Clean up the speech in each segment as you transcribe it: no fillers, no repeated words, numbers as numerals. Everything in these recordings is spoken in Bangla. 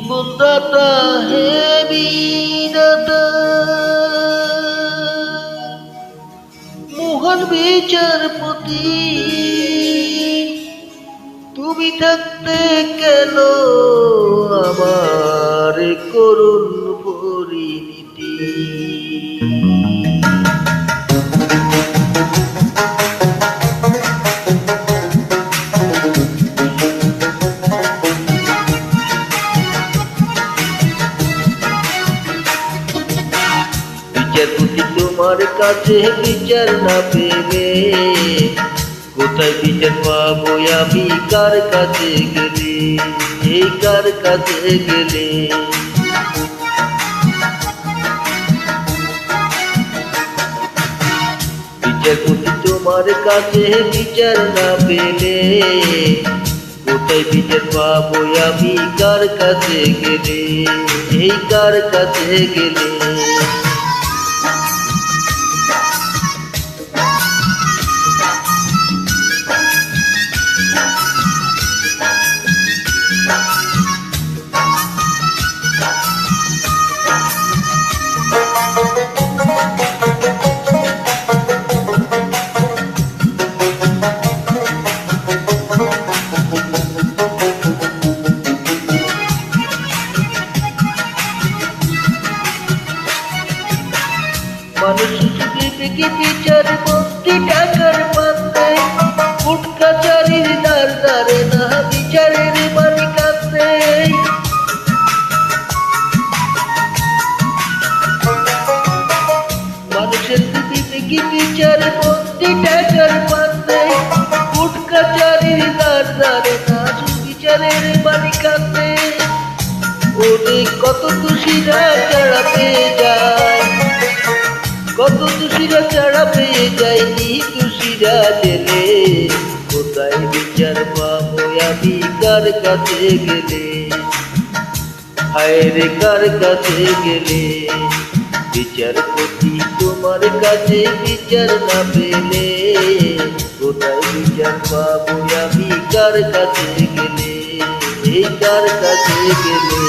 জীবনদাতা হে বিধাতা, মহান বিচারপতি, তুমি থাকতে কেন আমার করুণ পরিণীতি। বিচারপতি তোমার কাছে বিচার না পেলে কোথায় বিচার পাবো আমি, কার কাছে গেলে, এই কার কাছে গেলে। বিচারপতি তোমার কাছে বিচার না পেলে কোথায় বিচার পাবো আমি, কার কাছে গেলে, এই কার কাছে গেলে। মানুষ কি বিচার মুক্তি টাকার পাতে, কোর্ট কাচারির দ্বার দ্বারে না বিচারের মালিক আছে। মানুষের পৃথিবী কি বিচার মুক্তি টাকার পাতে, কোর্ট কাচারির দ্বার দ্বারে না বিচারের মালিক আছে। ওরে কত দোষীরা ছাড়া পেয়ে যায়, কত দোষীরা ছাড়া পেয়ে যায়, দোষীরা জেলে। কোথায় বিচার পাবো আমি, কার কাছে গেলে, হায় রে কার কাছে গেলে। বিচারপতি তোমার কাছে বিচার না পেলে কোথায় বিচার পাবো আমি, কার কাছে গেলে, এই কার কাছে গেলে।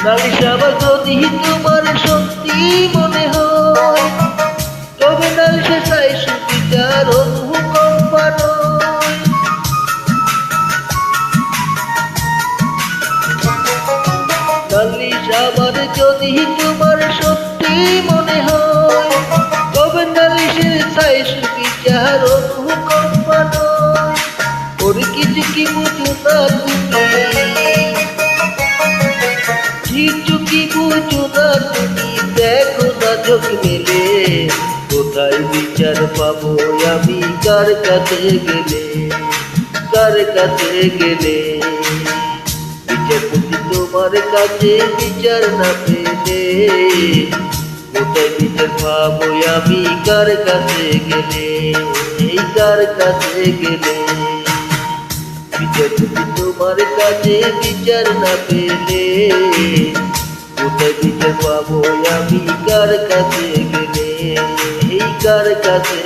নালিশ আবার যদি তোমার সত্যি মনে হয়, তবে নালিশে চাই সুবিচার অনুকম্প নয়। নালিশ আবার যদি তোমার সত্যি মনে হয়, তবে নালিশে চাই সুবিচার অনুকম্প নয়। ওর কিছু কি বুঝো না তুমি, কিছু কি বুঝো না তুমি, দেখো না চোখ মেলে। কোথায় বিচার পাবো আমি, কার কাছে গেলে, কার কাছে গেলে। বিচারপতি তোমার কাছে বিচার না পেলে কোথায় বিচার পাবো আমি, কার কাছে গেলে, এই কার কাছে গেলে। বিচারপতি তোমার কাছে বিচার না পেলে কোথায় বিচার পাবো আমি, কার কাছে গেলে, এই কার কাছে